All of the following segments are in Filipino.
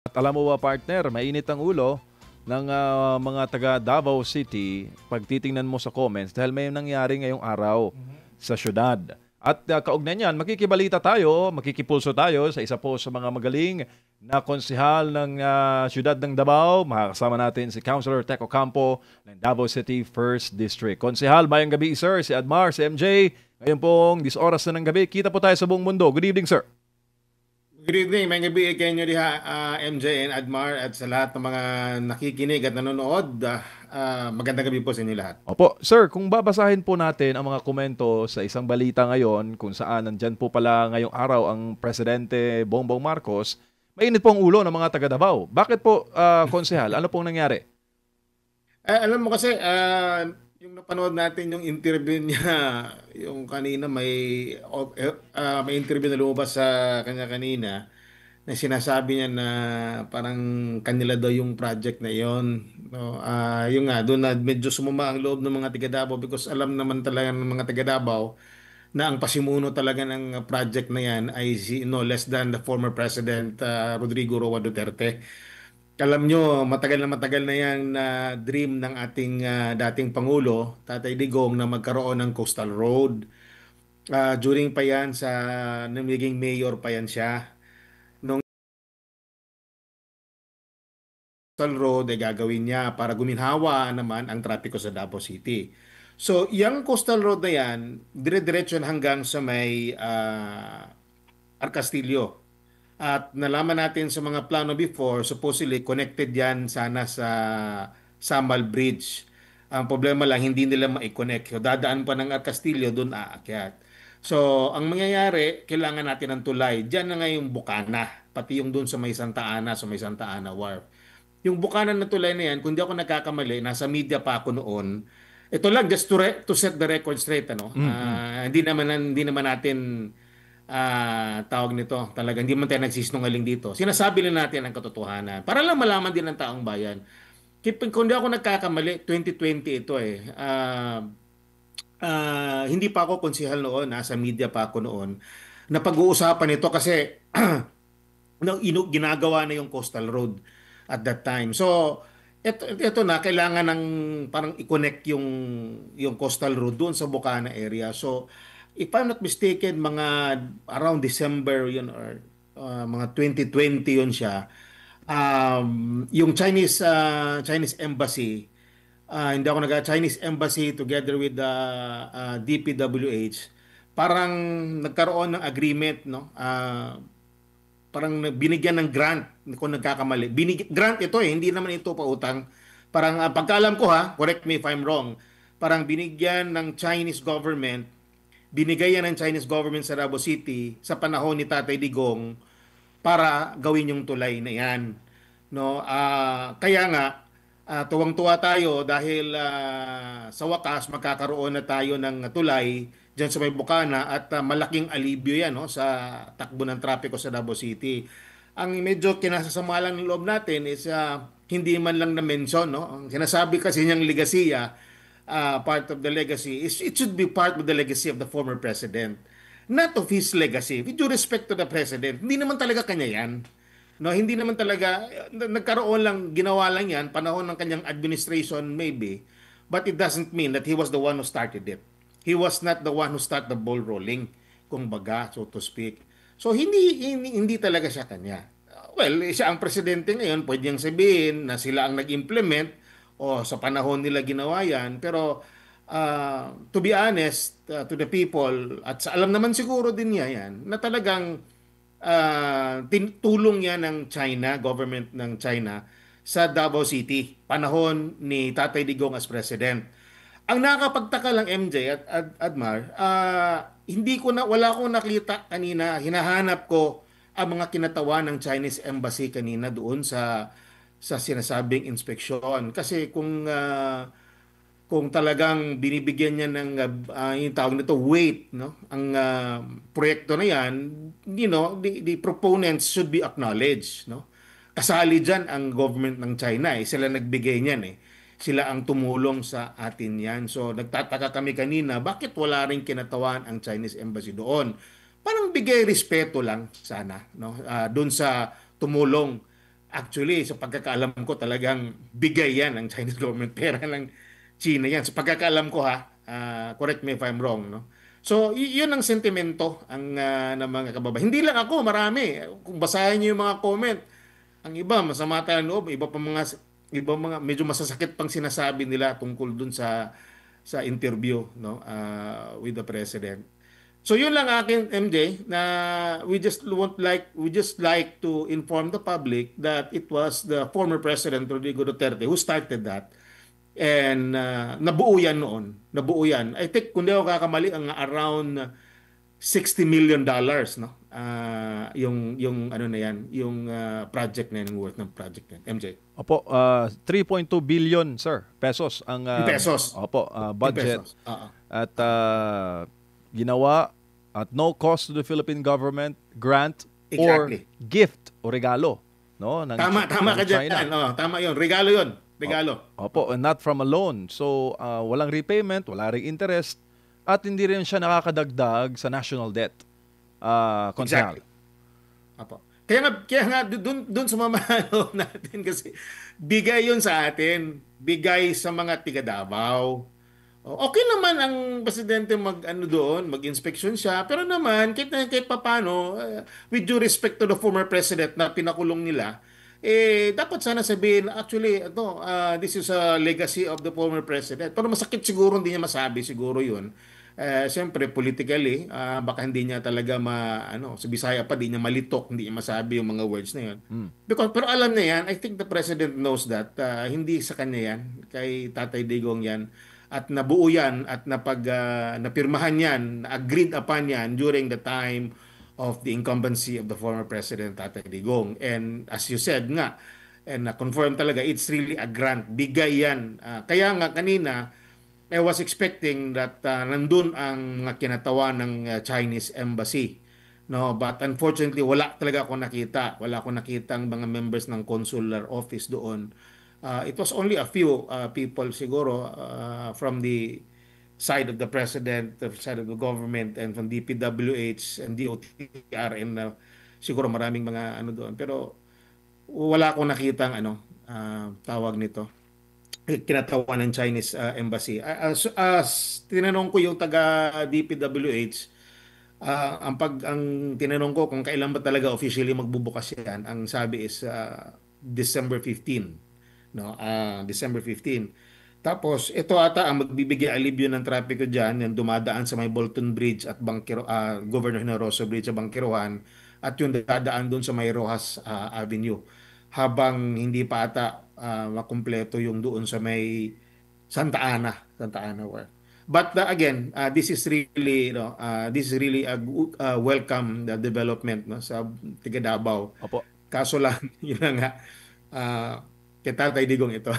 At alam mo ba partner, mainit ang ulo ng mga taga Davao City pag titingnan mo sa comments dahil may nangyari ngayong araw sa syudad. At kaugnay niyan, makikibalita tayo, makikipulso tayo sa isa po sa mga magaling na konsehal ng syudad ng Davao. Makakasama natin si Councilor Teco Campo ng Davao City 1st District. Konsehal, mayang gabi sir, si Admar, si MJ. Ngayon pong 10 oras na ng gabi, kita po tayo sa buong mundo. Good evening sir. Good evening, may gabi kayo nyo diha, MJ and Admar at sa lahat ng mga nakikinig at nanonood. Magandang gabi po sa inyo lahat. Opo, sir, kung babasahin po natin ang mga komento sa isang balita ngayon kung saan nandyan po pala ngayong araw ang Presidente Bongbong Marcos, mainit po ang ulo ng mga taga Davao. Bakit po, konsehal? Ano pong nangyari? Alam mo kasi, yung napanood natin yung interview niya, yung kanina may interview na lumabas sa kanya kanina na sinasabi niya na parang kanila daw yung project na yon. No? Yung nga, doon na medyo sumama ang loob ng mga taga Davao because alam naman talaga ng mga taga Davao na ang pasimuno talaga ng project na yan ay si no less than the former President Rodrigo Roa Duterte. Alam nyo, matagal na yan na dream ng ating dating Pangulo, Tatay Digong, na magkaroon ng Coastal Road. During pa yan sa naging mayor pa yan siya. Nung Coastal Road ay gagawin niya para guminhawa naman ang trapiko sa Davao City. So, yung Coastal Road na yan, dire-diretso hanggang sa may Arcastillo. At nalaman natin sa mga plano before, supposedly connected yan sana sa Samal Bridge. Ang problema lang, hindi nila ma-connect. So, dadaan pa ng Castillo, doon aakyat. So, ang mangyayari, kailangan natin ng tulay. Diyan na nga yung Bukana, pati yung doon sa may Santa Ana, sa may Santa Ana Wharf. Yung Bukana na tulay na yan, kung di ako nagkakamali, nasa media pa ako noon. Ito lang, just to set the record straight, ano? Mm-mm. Hindi naman natin tawag nito, talaga hindi man tayo nagsisinungaling dito. Sinasabi lang natin ang katotohanan para lang malaman din ng taong bayan. Kung di ako nagkakamali, 2020 ito eh. Hindi pa ako konsehal noon, nasa media pa ako noon. Napag-uusapan ito kasi ginagawa na yung Coastal Road at that time. So, ito na, kailangan ng parang i-connect yung Coastal Road doon sa Bukana area. So, if I'm not mistaken, mga around December yun or mga 2020 yun siya. Yung Chinese embassy, hindi ako Chinese embassy together with the DPWH, parang nagkaroon ng agreement, no? Parang binigyan ng grant kung nagkakamali. Grant ito eh, hindi naman ito pautang. Parang pagkaalam ko ha, correct me if I'm wrong, parang binigyan ng Chinese government, binigay yan ng Chinese government sa Davao City sa panahon ni Tatay Digong para gawin yung tulay na yan. No, kaya nga tuwang-tuwa tayo dahil sa wakas magkakaroon na tayo ng tulay diyan sa may Bukana at malaking alibyo yan no sa takbo ng trapiko sa Davao City. Ang medyo kinasasama lang ng loob natin is hindi man lang na-mention no. Ang sinasabi kasi niyang legasiya, part of the legacy is it should be part of the legacy of the former president, not of his legacy. With due respect to the president, hindi naman talaga kanya yan. No, hindi naman talaga nagkaroon lang, ginawa lang 'yan panahon ng kanyang administration maybe, but it doesn't mean that he was the one who started it. He was not the one who started the ball rolling, kung baga, so to speak. So hindi talaga siya kanya. Well, siya ang presidente ngayon, pwede niyang sabihin na sila ang nag-implement o sa panahon nila ginawa 'yan, pero to be honest to the people at alam naman siguro din niya 'yan na talagang tulong yan ng China, government ng China sa Davao City, panahon ni Tatay Digong as president. Ang nakakapagtaka lang MJ at Admar, wala akong nakita kanina, hinahanap ko ang mga kinatawa ng Chinese embassy kanina doon sa sinasabing inspeksyon. Kasi kung talagang binibigyan niya ng yung tawag nito weight no ang proyekto na yan, the proponents should be acknowledged no. Kasali diyan ang government ng China eh, sila nagbigay niyan eh, sila ang tumulong sa atin yan. So nagtataka kami kanina bakit wala ring kinatawan ang Chinese embassy doon. Parang bigay respeto lang sana no doon sa tumulong Actually, sa pagkakaalam ko talagang bigay yan ng Chinese government, pera ng China yan. Sa pagkakaalam ko ha, correct me if I'm wrong, no? So, yun ang sentimento ng mga kababayan. Hindi lang ako, marami. Kung basahin niyo yung mga comment, ang iba masama tayo ng loob, iba mga medyo masasakit pang sinasabi nila tungkol dun sa interview, no, with the president. So yun lang akin, MJ, na we just like to inform the public that it was the former President Rodrigo Duterte who started that. And nabuo yan noon. Nabuo yan. I think kung di ako kakamali, ang around $60 million, no? Yung ano na yan, yung project na yan, yung worth ng project na yan. MJ. Opo, 3.2 billion, sir, pesos ang In pesos. opo, In budget. pesos. At ginawa at no cost to the Philippine government, grant or Exactly. gift o regalo, no, ng Tama ng ka dyan. China. Tama yun. Regalo yun. Regalo. Opo, and not from a loan. So, walang repayment, wala ring interest, at hindi rin siya nakakadagdag sa national debt. Konsehal. Exactly. Apo. Kaya nga dun sumamahalo natin kasi bigay yun sa atin. Bigay sa mga tiga Davao. Okay naman ang presidente mag-inspection siya, pero naman kahit papaano, with due respect to the former president na pinakulong nila, dapat sana sabihin, actually, this is a legacy of the former president. Pero masakit siguro, hindi niya masabi siguro yun. Siyempre, politically, baka hindi niya talaga sa Bisaya pa, hindi niya malitok, hindi niya masabi yung mga words na yun. Pero alam niya yan, I think the president knows that, hindi sa kanya yan, kay Tatay Digong yan, at nabuo yan, at napirmahan yan, agreed upon yan during the time of the incumbency of the former President Tatay Digong. And as you said nga, and confirm talaga, it's really a grant. Bigay yan. Kaya nga kanina, I was expecting that nandun ang mga kinatawa ng Chinese embassy. No, but unfortunately wala talaga ako nakita. Wala ako nakita ang mga members ng consular office doon. It was only a few people siguro from the side of the president, the side of the government, and from DPWH and DOTR, and siguro maraming mga doon. Pero wala akong nakitang tawag nito, kinatawa ng Chinese embassy. As tinanong ko yung taga DPWH, ang tinanong ko kung kailan ba talaga officially magbubukas yan, ang sabi is December 15, no? December 15. Tapos ito ata ang magbibigay alibyo ng trapiko diyan, yung dumadaan sa may Bolton Bridge at Governor Generoso Bridge sa Bangkiruhan, at yung dadaan doon sa may Rojas Avenue, habang hindi pa ata makumpleto yung doon sa may Santa Ana where. But again, this is really a welcome development, no, sa tiga Davao. Opo. Kaso lang yun na nga, kay Tatay Digong ito.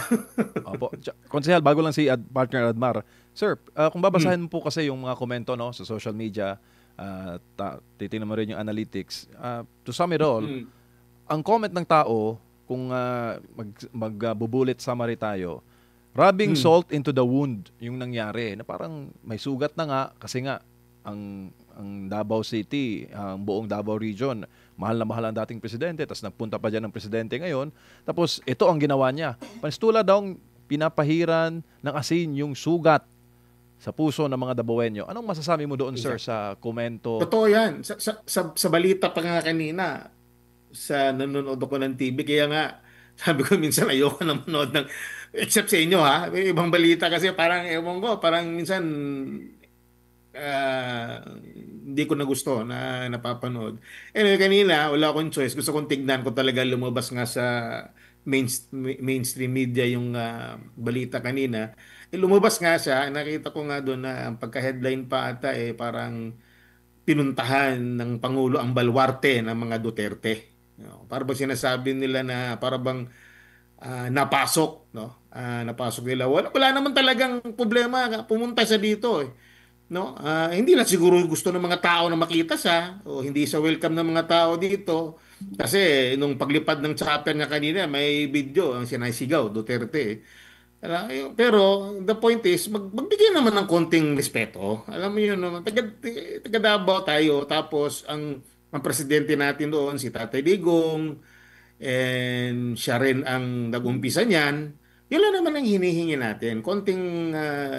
Opo. Konsehal, bago lang si partner Admar. Sir, kung babasahin mo po kasi yung mga komento, no, sa social media, titingnan mo rin yung analytics. To sum it all, ang comment ng tao, kung magbubulit summary tayo, rubbing salt into the wound yung nangyari, na parang may sugat na nga kasi nga ang Davao City, ang buong Davao region, mahal na mahal ang dating presidente, tapos nagpunta pa dyan ng presidente ngayon, tapos ito ang ginawa niya. Panistula daw pahiran ng asin yung sugat sa puso ng mga Dabawenyo. Anong masasabi mo doon, sir, sa komento? Totoo yan. Sa balita pa nga kanina, sa nanonood ako ng TV, kaya nga sabi ko minsan ayoko na manood ng, except sa inyo ha, may ibang balita kasi parang ewan ko, parang minsan hindi ko na gusto na napapanood. Anyway, kanina wala akong choice, gusto kong tignan ko talaga, lumabas nga sa mainstream media yung balita kanina. Lumabas nga siya, nakita ko nga doon na ang pagka-headline pa ata parang pinuntahan ng Pangulo ang baluarte ng mga Duterte. Para bang sinasabi nila na para bang napasok, no? Napasok nila. Wala naman talagang problema, pumunta sa dito, no? Hindi na siguro gusto ng mga tao na makita siya, o hindi sa welcome ng mga tao dito. Kasi nung paglipad ng chopper niya kanina, may video ang sinisigaw Duterte. Pero the point is, magbigay naman ng konting respeto. Alam mo yun naman, taga Davao tayo, tapos ang presidente natin doon, si Tatay Digong, and siya rin ang nag-umpisa niyan, yun lang naman ang hinihingi natin, konting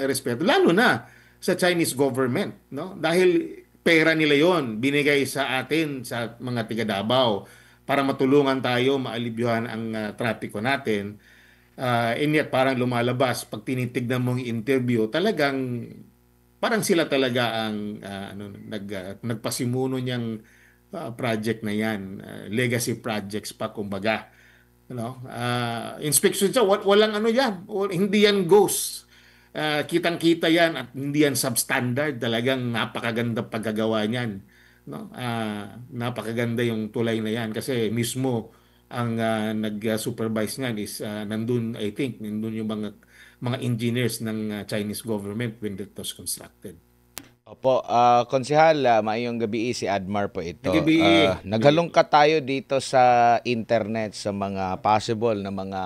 respeto, lalo na sa Chinese government, no? Dahil pera nila yon binigay sa atin, sa mga tiga Davao, para matulungan tayo maalibyuhan ang trapiko natin. And yet parang lumalabas pag tinitignan mong interview, talagang parang sila talaga ang nagpasimuno niyang project na yan, legacy projects pa kumbaga. Inspection siya, walang ano yan, hindi yan ghost. Kitang-kita yan at hindi yan substandard. Talagang napakaganda paggagawa niyan. No? Napakaganda yung tulay na yan kasi mismo ang nag-supervise niyan is nandun, I think, nandun yung mga engineers ng Chinese government when it was constructed. Opo, Konsehal, maayong gabi, si Admar po ito. Gabi. Naghalongkat tayo dito sa internet sa mga possible na mga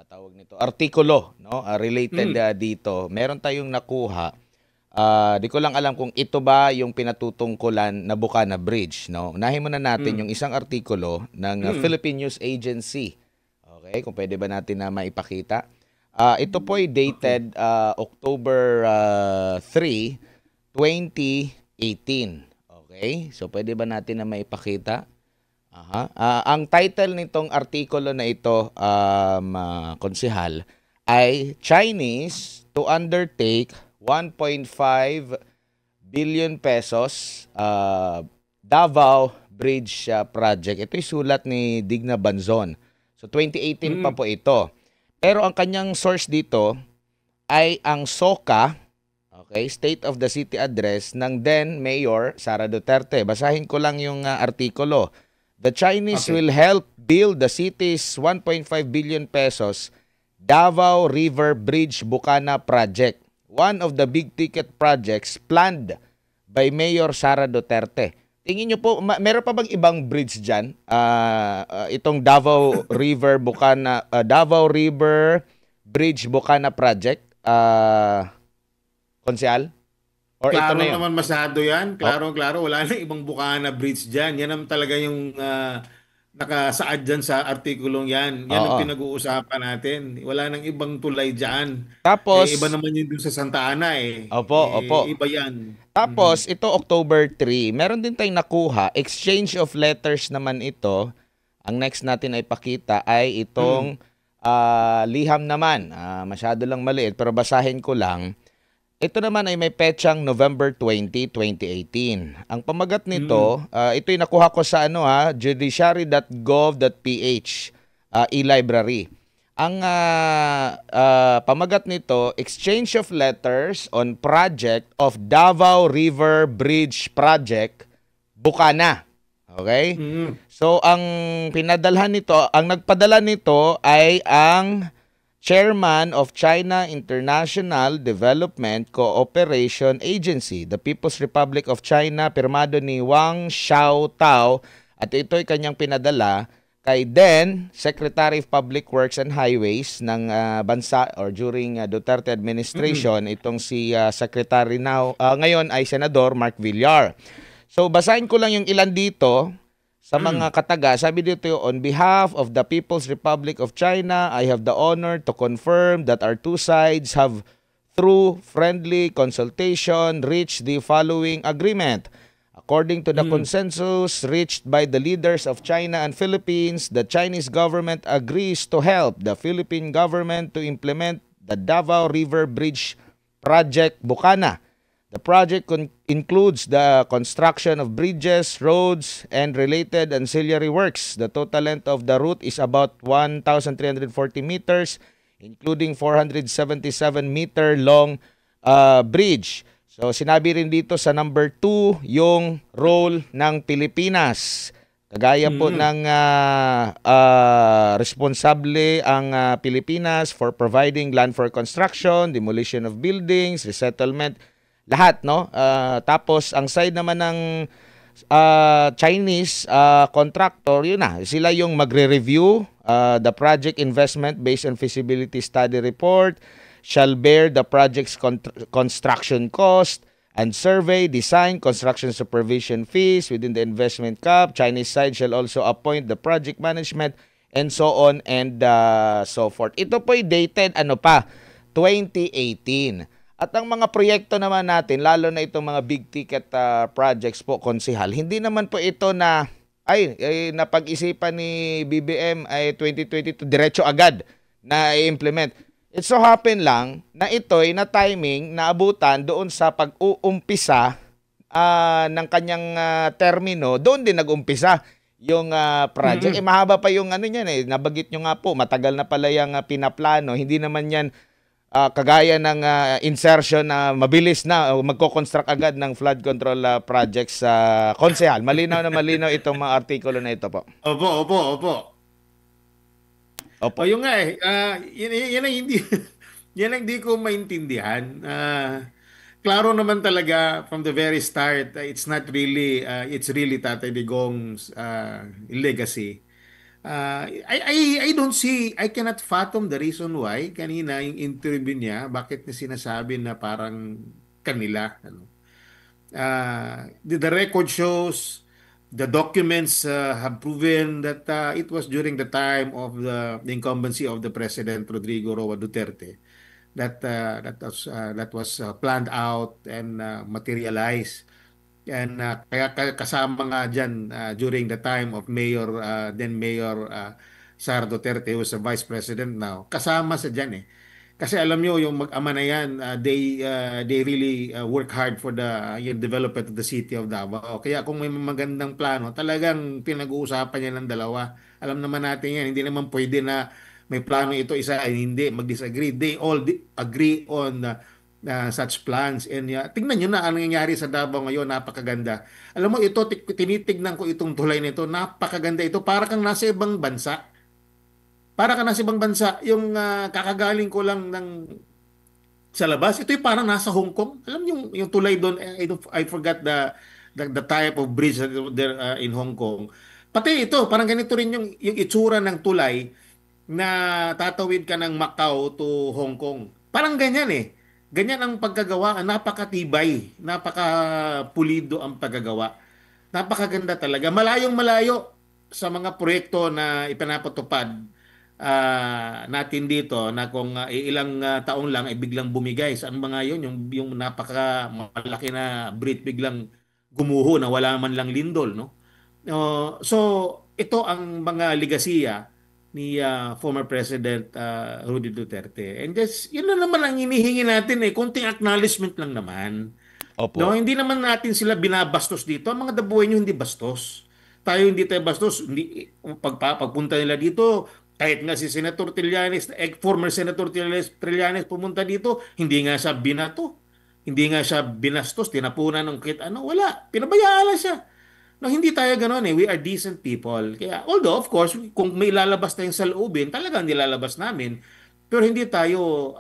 tawag nito, artikulo, no? Related dito. Meron tayong nakuha. Di ko lang alam kung ito ba yung pinatutungkulan na Bukana Bridge, no? Unahin muna natin yung isang artikulo ng Philippine News Agency. Okay, kung pwede ba natin na maipakita. Ito po ay dated October 3, 2018. Okay? So, pwede ba natin na maipakita? Ang title nitong artikulo na ito, Konsehal, ay Chinese to undertake 1.5 billion pesos Davao Bridge project. Ito yung sulat ni Digna Banzon. So, 2018 pa po ito. Pero ang kanyang source dito ay ang SOCA, okay, State of the City Address ng then Mayor Sara Duterte. Basahin ko lang yung artikulo. The Chinese will help build the city's 1.5 billion pesos Davao River Bridge Bukana project, one of the big ticket projects planned by Mayor Sara Duterte. Tingin niyo po, meron pa bang ibang bridge dyan? Itong Davao River Bukana, Davao River Bridge Bukana project, Konsehal? Or Klaro ito na yun? naman masyado yan. Klaro, wala na ibang Bukana Bridge dyan. Yan ang talaga yung nakasaad dyan sa artikulong yan. Yan ang pinag-uusapan natin. Wala nang ibang tulay dyan. Tapos, iba naman yun dun sa Santa Ana eh. Opo. Iba yan. Tapos, ito October 3, meron din tayong nakuha. Exchange of letters naman ito. Ang next natin ay pakita ay itong liham naman. Masyado lang maliit pero basahin ko lang. Ito naman ay may petsang November 20, 2018. Ang pamagat nito, ito'y nakuha ko sa judiciary.gov.ph e-library. Ang pamagat nito, exchange of letters on project of Davao River Bridge Project, Bukana. Okay? So, ang pinadalhan nito, ang nagpadala nito ay ang Chairman of China International Development Cooperation Agency, the People's Republic of China, pirmado ni Wang Xiaotao, at ito'y kanyang pinadala kay then Secretary of Public Works and Highways ng bansa or during Duterte administration, itong si Secretary ngayon ay Senador Mark Villar. So basahin ko lang yung ilan dito. Sa mga kataga, sabi dito, on behalf of the People's Republic of China, I have the honor to confirm that our two sides have, through friendly consultation, reached the following agreement. According to the consensus reached by the leaders of China and Philippines, the Chinese government agrees to help the Philippine government to implement the Davao River Bridge Project Bukana. The project includes the construction of bridges, roads, and related ancillary works. The total length of the route is about 1,340 meters, including 477-meter long bridge. So sinabi rin dito sa number 2 yung role ng Pilipinas. Kagaya po ng responsable ang Pilipinas for providing land for construction, demolition of buildings, resettlement, lahat, no? Tapos, ang side naman ng Chinese contractor, yun na. Sila yung magre-review the project investment based on feasibility study report, shall bear the project's construction cost, and survey, design, construction supervision fees within the investment cap. Chinese side shall also appoint the project management and so on and so forth. Ito po ay dated 2018. At ang mga proyekto naman natin, lalo na itong mga big ticket projects po, konsehal, hindi naman po ito na napag-isipan ni BBM ay 2022 diretso agad na i-implement. It so happen lang na ito'y na timing na abutan doon sa pag-uumpisa ng kanyang termino, doon din nag-umpisa yung project. Mahaba pa yung niyan nabagit nyo nga po, matagal na pala yung pinaplano, hindi naman yan kagaya ng insertion na mabilis na magko-construct agad ng flood control projects sa konsehal. Malinaw na malinaw itong mga artikulo na ito po. Opo. O yung nga yan ang hindi yan ang hindi ko maintindihan. Klaro naman talaga from the very start, it's really Tatay Digong's legacy. I don't see, I cannot fathom the reason why kanina yung interview niya, bakit niya sinasabi na parang kanila. The record shows, the documents have proven that it was during the time of the incumbency of the President Rodrigo Roa Duterte that was planned out and materialized. And kaya kasama nga dyan during the time of then Mayor Sara Duterte, who was the Vice President now. Kasama sa dyan Kasi alam nyo, yung mag-ama na yan, they really work hard for the development of the city of Davao. Kaya kung may magandang plano, talagang pinag-uusapan niya ng dalawa. Alam naman natin yan, hindi naman pwede na may plano ito, isa ay hindi, mag-disagree. They all agree on such plans. And tingnan nyo na ang nangyayari sa Davao ngayon, napakaganda. Alam mo, ito, tinitignan ko itong tulay nito, napakaganda ito. Para kang nasa ibang bansa. Yung kakagaling ko lang sa labas, ito'y parang nasa Hong Kong. Alam yung tulay doon, I forgot the type of bridge there in Hong Kong. Pati ito, parang ganito rin yung itsura ng tulay na tatawid ka ng Macau to Hong Kong. Parang ganyan Ganyan ang pagkagawa, napakatibay, napakapulido ang paggagawa. Napakaganda talaga. Malayong-malayo sa mga proyekto na ipinapatupad natin dito na kung ilang taon lang ay biglang bumigay. Saan mga yun? Yung napaka malaki na bridge biglang gumuho na wala man lang lindol, no? So ito ang mga legasiya ni former President Rudy Duterte. And yun na naman ang hinihingi natin konting acknowledgement lang naman. Opo. No, hindi naman natin sila binabastos dito. Ang mga dabuhay nyo hindi bastos. Tayo hindi tayo bastos. Pagpunta nila dito, kahit nga si Senator Trillanes, former Senator Trillanes pumunta dito, hindi nga siya binato. Hindi nga siya binastos, tinapunan ng kahit wala. Pinabayaan lang siya. No, hindi tayo ganoon We are decent people. Kaya, although, of course, kung may lalabas tayong saloobin, talagang nilalabas namin. Pero hindi tayo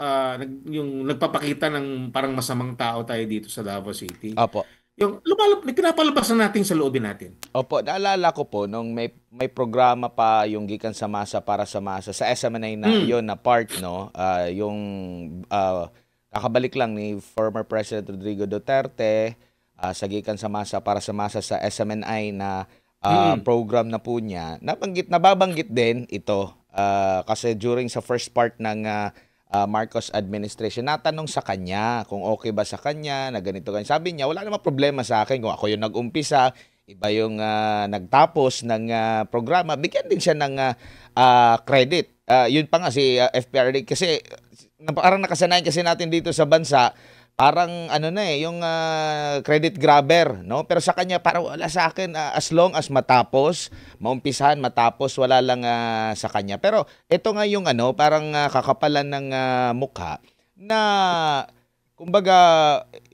yung nagpapakita ng parang masamang tao tayo dito sa Davao City. Opo. Yung pinapalabas na natin sa loobin natin. Opo, naalala ko po nung may programa pa yung Gikan sa Masa para sa Masa sa SMNI na yon na part yung kakabalik lang ni former President Rodrigo Duterte sa Gikan sa Masa para sa Masa sa SMNI na program na po niya. Nababanggit din ito kasi during sa first part ng Marcos administration, natanong sa kanya kung okay ba sa kanya na ganito. Sabi niya, wala namang problema sa akin kung ako yung nag-umpisa, iba yung nagtapos ng programa. Bigyan din siya ng credit. Yun pa nga si FPRD kasi parang nakasanayan kasi natin dito sa bansa, parang yung credit grabber, no? Pero sa kanya parang wala sa akin as long as maumpisahan, wala lang sa kanya. Pero ito nga yung parang kakapalan ng mukha na kumbaga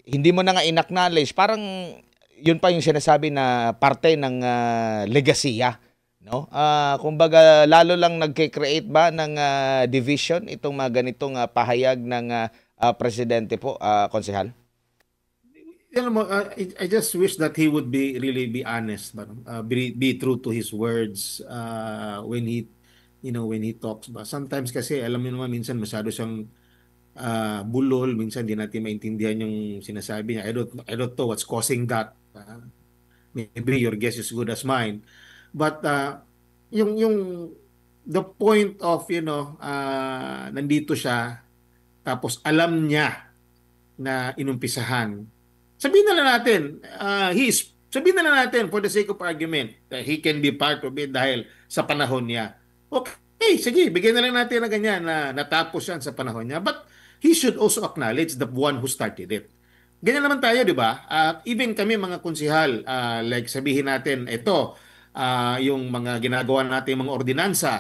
hindi mo na nga in-acknowledge, parang yun pa yung sinasabi na parte ng legasiya, no? Kumbaga lalo lang nagke-create ba ng division itong mga ganitong pahayag ng presidente po, konsehal? I just wish that he would really be honest, but be true to his words when he talks. But sometimes kasi alam mo naman minsan masyado siyang bulol, minsan di natin maintindihan yung sinasabi niya. I don't know what's causing that. Maybe your guess is good as mine. But yung the point of, nandito siya, tapos alam niya na inumpisahan. Sabihin na lang natin for the sake of argument that he can be part of it dahil sa panahon niya. Okay, sige, bigyan na lang natin na ganyan na natapos yan sa panahon niya. But he should also acknowledge the one who started it. Ganyan naman tayo, di ba? Even kami mga konsihal, like sabihin natin, ito, yung mga ginagawa natin mga ordinansa,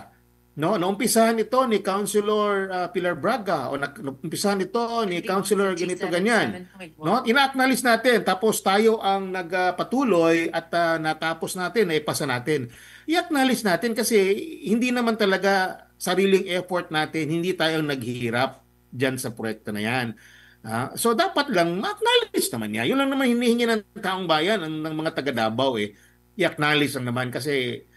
no, naumpisahan ito ni Councilor Pilar Braga o naumpisahan ito ni Councilor ganito ganyan. No, ina-acknowledge natin tapos tayo ang nagpatuloy at natapos natin, naipasa natin. I-acknowledge natin kasi hindi naman talaga sariling effort natin, hindi tayo naghihirap diyan sa proyekto na 'yan. So dapat lang ma-acknowledge naman niya. Yun lang naman hinihingi ng taong bayan, ng mga taga Davao eh. I-acknowledge lang naman kasi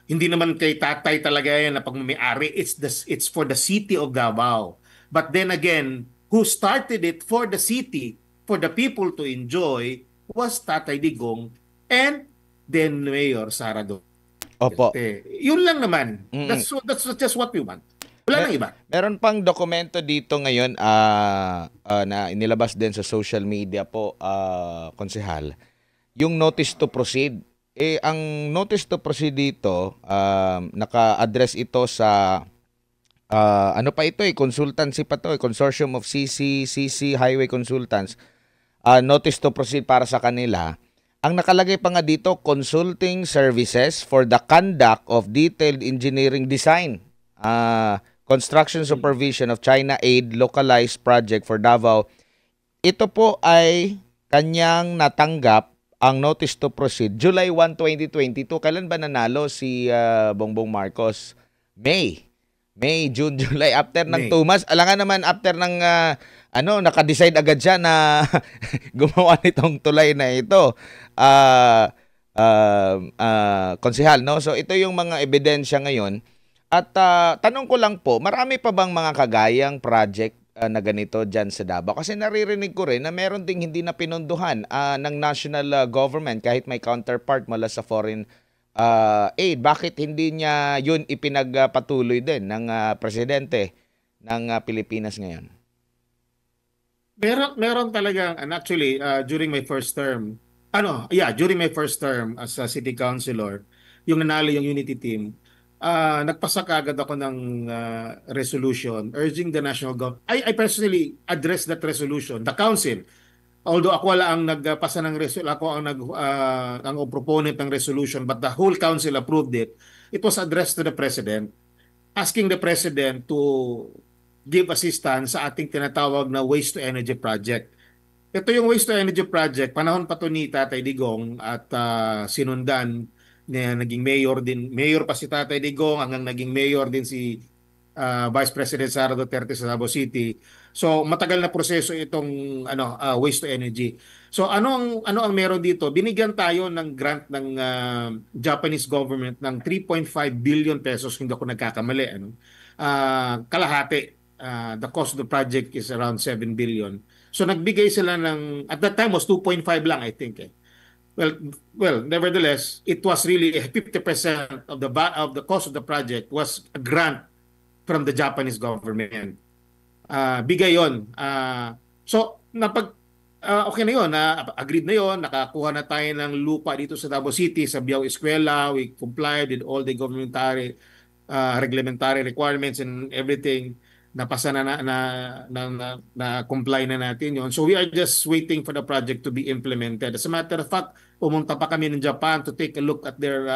hindi naman kay tatay talaga yan na pagmamayari. It's for the city of Davao. But then again, who started it for the city, for the people to enjoy, was Tatay Digong and then Mayor Sara Opo. Duterte. Yun lang naman. That's just what we want. Wala nang iba. Meron pang dokumento dito ngayon na inilabas din sa social media po, konsehal, yung notice to proceed. Ang notice to proceed dito, naka-address ito sa ano pa ito consultancy pa to, Consortium of CC Highway Consultants. Notice to proceed para sa kanila. Ang nakalagay pa nga dito, consulting services for the conduct of detailed engineering design, construction supervision of China Aid localized project for Davao. Ito po ay kanyang natanggap ang notice to proceed July 1, 2022. Kailan ba nanalo si Bongbong Marcos? May, June, July, after ng 2 months. Alangan naman after ng naka-decide agad siya na gumawa nitong tulay na ito. Konsehal, no? So ito yung mga ebidensya ngayon. At tanong ko lang po, marami pa bang mga kagayang project na ganito dyan sa Davao? Kasi naririnig ko rin na meron ding hindi na pinunduhan ng national government kahit may counterpart mula sa foreign aid. Bakit hindi niya yun ipinagpatuloy din ng presidente ng Pilipinas ngayon? Meron talaga, and actually during my first term as a city councilor, yung nanalo yung unity team, nagpasa kaagad ako ng resolution urging the national government. I personally addressed that resolution, the council. Although ako wala ang nagpasa ng resolution, ako ang proponent ng resolution, but the whole council approved it. It was addressed to the president, asking the president to give assistance sa ating tinatawag na waste to energy project. Ito yung waste to energy project, panahon pa to ni Tatay Digong at sinundan na naging mayor pa si Tatay Digong, hanggang naging mayor din si Vice President Sara Duterte sa Davao City. So matagal na proseso itong waste to energy. So ano ang meron dito? Binigyan tayo ng grant ng Japanese government ng 3.5 billion pesos, hindi ako nagkakamali, kalahati. The cost of the project is around 7 billion. So nagbigay sila at that time was 2.5 lang, I think. Well, nevertheless, it was really 50% of the cost of the project was a grant from the Japanese government. Bigay yon. So okay na yon, agreed na yon, nakakuha na tayo ng lupa dito sa Davao City, sa Biao Eskwela. We complied with all the reglementary requirements and everything. Napasa na comply na natin yon. So we are just waiting for the project to be implemented. As a matter of fact, pumunta pa kami ng Japan to take a look at their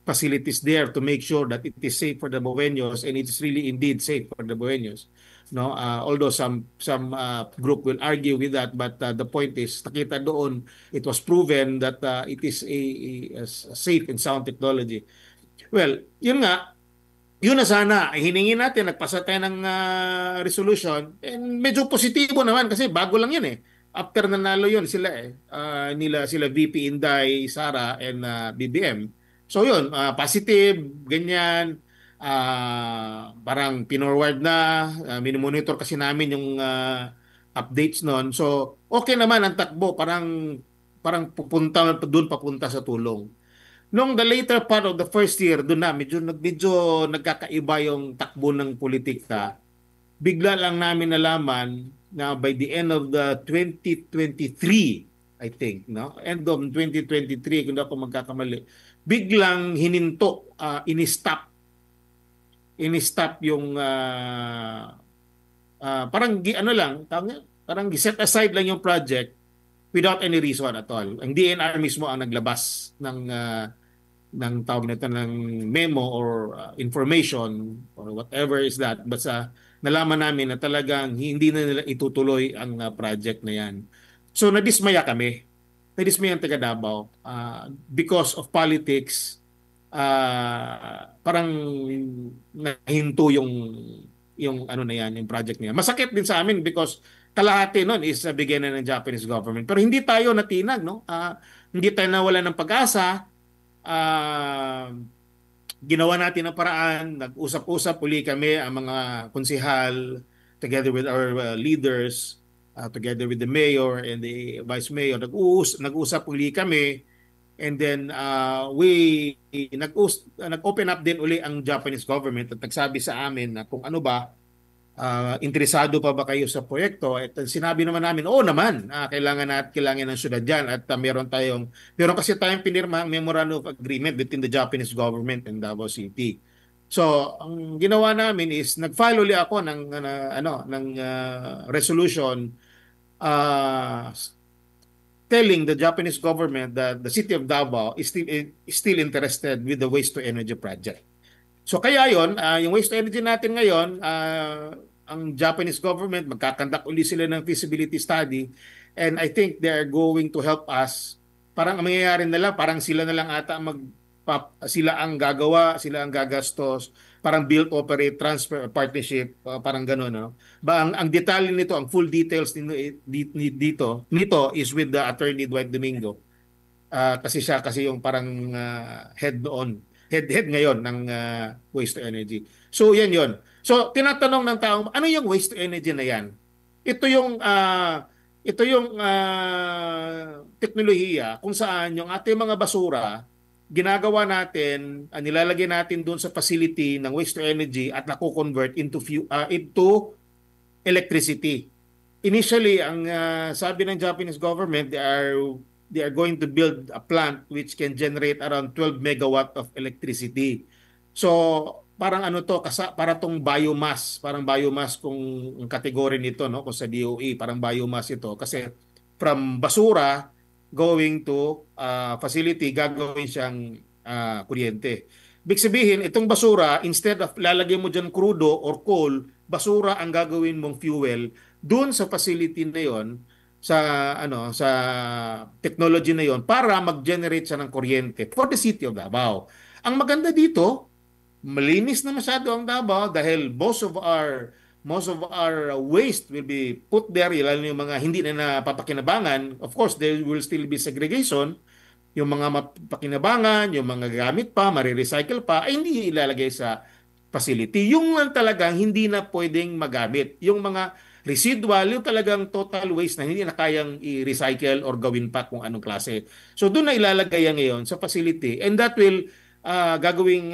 facilities there to make sure that it is safe for the Buenos, and it is really indeed safe for the Buenos. No, although some group will argue with that, but the point is, nakita doon, it was proven that it is a safe and sound technology. Well, yun na sana, hiningi natin, nagpasa tayo ng resolution, and medyo positibo naman kasi bago lang yun eh. After nanalo yun sila sila VP Inday, Sara, and BBM. So yun, positive, ganyan. parang pinorward na, minomonitor kasi namin yung updates noon. So, okay naman ang takbo, parang pupunta doon papunta sa tulong. Nung the later part of the first year, doon na medyo nagkakaiba yung takbo ng politika. Bigla lang namin nalaman na by the end of the 2023, I think, no? End of 2023, kung di ako magkakamali, biglang hininto, ini-stop yung ano lang, parang set aside lang yung project without any reason at all. Ang DNR mismo ang naglabas ng tawag nito ng memo or information or whatever is that. Basta nalaman namin na talagang hindi na nila itutuloy ang project na yan. So nadismaya kami. Nadismaya ang taga Davao because of politics. Parang nahinto yung ano na yan, yung project niya. Masakit din sa amin because kalahati nun is bigyan na ng Japanese government. Pero hindi tayo natinag, no? Hindi tayo nawala ng pag-asa. Ginawa natin ang paraan, nag-usap-usap uli kami ang mga konsehal together with our leaders, together with the mayor and the vice mayor. Nag-usap uli kami and then nag-open up din uli ang Japanese government at nagsabi sa amin na kung ano ba, interesado pa ba kayo sa proyekto? At sinabi naman namin, oo naman, kailangan ng syudad dyan at meron kasi tayong pinirma ang memorandum of agreement between the Japanese government and Davao City. So, ang ginawa namin is nag-file uli ako ng resolution telling the Japanese government that the city of Davao is still interested with the waste to energy project. So kaya yon, yung waste to energy natin ngayon, ang Japanese government magkakandak uli sila ng feasibility study and I think they are going to help us. Parang ang mangyayari nila, parang sila na lang ata sila ang gagawa, sila ang gagastos, parang build, operate, transfer, partnership, parang gano'n. No? Ang detalye nito, ang full details nito is with the attorney Dwight Domingo. Kasi siya yung parang head ngayon ng waste to energy. So yan yon. So tinatanong ng tao, ano yung waste to energy na yan? Ito yung teknolohiya kung saan yung ating mga basura ginagawa natin, nilalagay natin doon sa facility ng waste to energy at nako-convert into electricity. Initially, ang sabi ng Japanese government, they are going to build a plant which can generate around 12 megawatt of electricity. So, parang para tong biomass, parang biomass kung ang kategory nito, no, kung sa DOE, parang biomass ito kasi from basura going to facility, gagawin siyang kuryente. Ibig sabihin, itong basura, instead of lalagay mo dyan crudo or coal, basura ang gagawin mong fuel doon sa facility na yon, sa technology na yon para mag-generate siya ng kuryente for the city of Davao. Ang maganda dito, malinis na masyado ang Davao dahil most of our waste will be put there, lalo yung mga hindi na napapakinabangan. Of course, there will still be segregation. Yung mga mapakinabangan, yung mga gamit pa, marirecycle pa, ay hindi ilalagay sa facility. Yung talagang hindi na pwedeng magamit. Yung mga residual, yung talagang total waste na hindi na kayang i-recycle or gawin pa kung anong klase. So doon na ilalagay yan ngayon sa facility and that will gagawing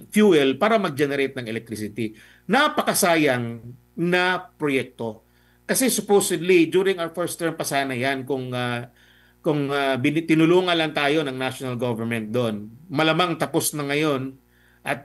fuel para mag-generate ng electricity. Napakasayang na proyekto. Kasi supposedly, during our first term pa sana yan, kung tinulungan lang tayo ng national government doon, malamang tapos na ngayon at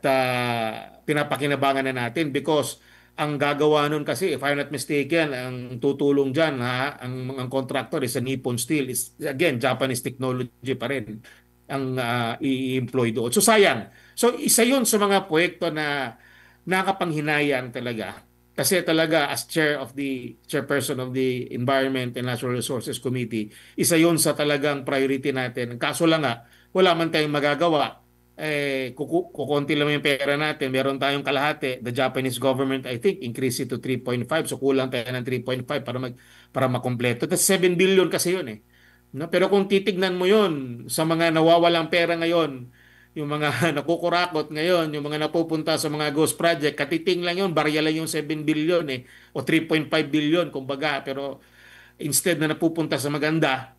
pinapakinabangan na natin because ang gagawa nun kasi, if I'm not mistaken, ang tutulong dyan, ang contractor is a Nippon Steel. Is, again, Japanese technology pa rin ang i-employ doon. So sayang. So isa yun sa mga proyekto na nakapanghinayang talaga. Kasi talaga as chairperson of the Environment and Natural Resources Committee, isa yun sa talagang priority natin. Kaso lang wala man tayong magagawa. Kukunti lang yung pera natin. Meron tayong kalahati. The Japanese government, I think, increase it to 3.5. So kulang tayo ng 3.5 para makompleto. That's 7 billion kasi yun eh. No? Pero kung titignan mo yon sa mga nawawalang pera ngayon, yung mga nakukurakot ngayon, yung mga napupunta sa mga ghost project, katiting lang yun, barya lang yung 7 billion o 3.5 billion kumbaga, pero instead na napupunta sa maganda,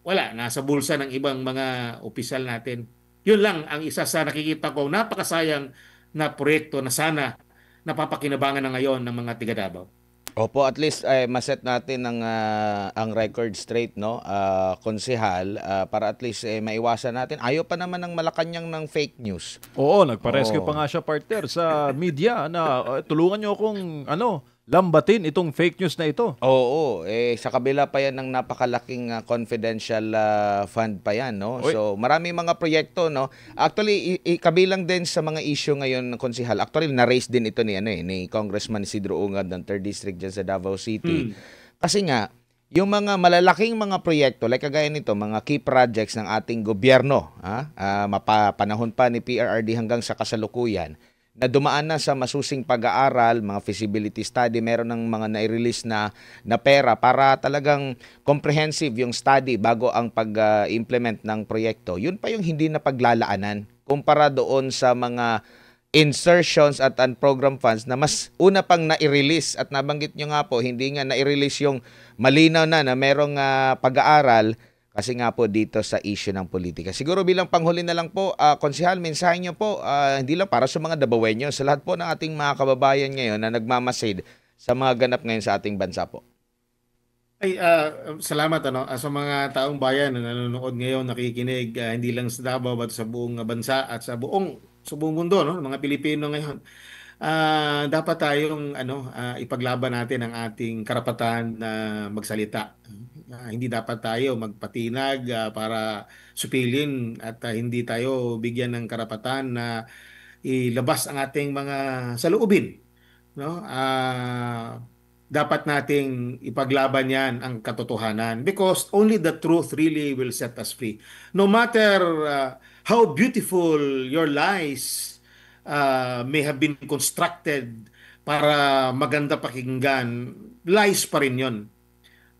wala, nasa bulsa ng ibang mga opisyal natin. Yun lang ang isa sa nakikita ko, napakasayang na proyekto na sana napapakinabangan na ngayon ng mga tiga Davao. Opo, at least maset natin ang record straight, no, konsehal, para at least maiwasan natin. Ayaw pa naman ng Malacanang ng fake news. Oo, nagpa-rescue Oo. pa nga siya, partner, sa media na tulungan nyo akong lambatin itong fake news na ito. Oo, sa kabila pa yan ng napakalaking confidential fund pa yan, no? Oy. So, marami mga proyekto, no? Actually, kabilang din sa mga issue ngayon ng konsehal. Actually, na-raise din ito ni Congressman Isidro Ungad ng 3rd District dyan sa Davao City. Kasi nga, yung mga malalaking mga proyekto, like kagaya nito, mga key projects ng ating gobyerno, mapapanahon pa ni PRRD hanggang sa kasalukuyan, na dumaan na sa masusing pag-aaral, mga feasibility study, meron ng mga nai-release na pera para talagang comprehensive yung study bago ang pag-implement ng proyekto. Yun pa yung hindi na paglalaanan kumpara doon sa mga insertions at program funds na mas una pang nai-release, at nabanggit nyo nga po, hindi nga nai-release yung malinaw na merong pag-aaral. Kasi nga po dito sa issue ng politika. Siguro bilang panghuli na lang po, Konsehal, mensahe niyo po, hindi lang para sa mga Davaoeños, sa lahat po ng ating mga kababayan ngayon na nagmamasid sa mga ganap ngayon sa ating bansa po. Ay, salamat sa mga taong bayan na nanonood ngayon, nakikinig, hindi lang sa Davao but sa buong bansa at sa buong mundo, no, mga Pilipino ngayon. Dapat tayong ipaglaban natin ang ating karapatan na magsalita. Hindi dapat tayo magpatinag para supilin at hindi tayo bigyan ng karapatan na ilabas ang ating mga saloobin, no? Dapat nating ipaglaban yan ang katotohanan because only the truth really will set us free. No matter how beautiful your lies may have been constructed para maganda pakinggan, lies pa rin yun.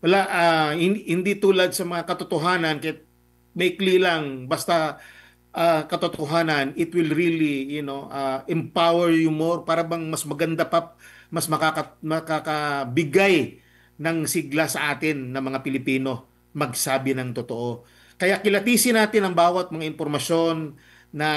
Wala, hindi tulad sa mga katotohanan, kahit maikli lang, basta katotohanan, it will really, empower you more para bang mas maganda pa, mas makakabigay ng sigla sa atin na mga Pilipino magsabi ng totoo. Kaya kilatisin natin ang bawat mga impormasyon na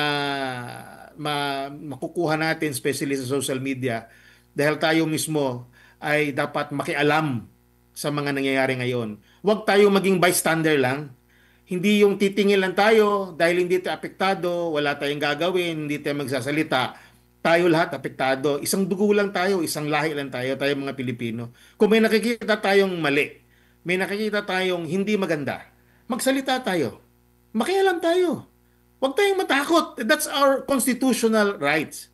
makukuha natin, especially sa social media, dahil tayo mismo ay dapat makialam sa mga nangyayari ngayon. Huwag tayo maging bystander lang. Hindi yung titingin lang tayo dahil hindi tayo apektado, wala tayong gagawin, hindi tayo magsasalita. Tayo lahat apektado. Isang dugo lang tayo, isang lahi lang tayo mga Pilipino. Kung may nakikita tayong mali, may nakikita tayong hindi maganda, magsalita tayo. Makialam tayo. Huwag tayong matakot. That's our constitutional rights.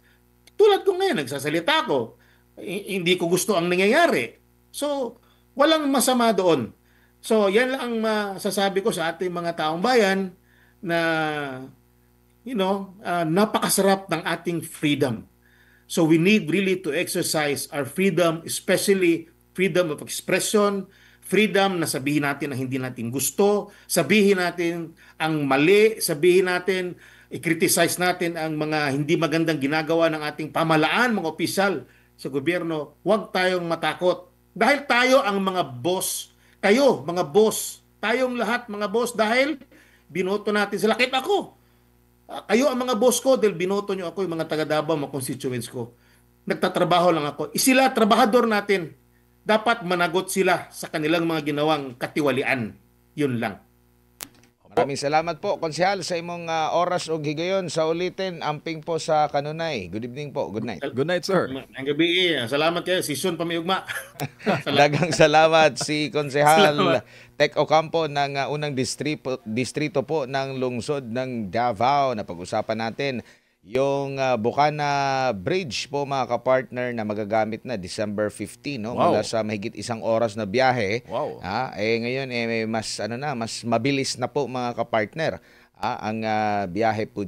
Tulad ko ngayon, nagsasalita ako. Hindi ko gusto ang nangyayari. So, walang masama doon. So, yan lang ang masasabi ko sa ating mga taong bayan na, napakasarap ng ating freedom. So, we need really to exercise our freedom, especially freedom of expression, freedom na sabihin natin ang hindi natin gusto, sabihin natin ang mali, sabihin natin, i-criticize natin ang mga hindi magandang ginagawa ng ating pamahalaan, mga opisyal sa gobyerno. Huwag tayong matakot. Dahil tayo ang mga boss, kayo mga boss, tayong lahat mga boss dahil binoto natin sila. Kahit ako, kayo ang mga boss ko dahil binoto nyo ako, yung mga taga-Davao, mga constituents ko. Nagtatrabaho lang ako. Sila, trabahador natin. Dapat managot sila sa kanilang mga ginawang katiwalian. Yun lang. Maraming salamat po, Konsehal, sa imong oras o higayon. Sa ulitin, amping po sa kanunay. Good evening po. Good night. Good night, sir. Ang gabi, salamat kayo. Season pamiugma. Dagang salamat si Konsehal Salamat. Tec Ocampo ng unang distrito po ng lungsod ng Davao. Napag-usapan natin yung Bukana Bridge po, mga kapartner, na magagamit na December 15, no? Wow. Mula sa mahigit 1 oras na biyahe. Wow. Ngayon mas mabilis na po, mga kapartner, ang biyahe po dyan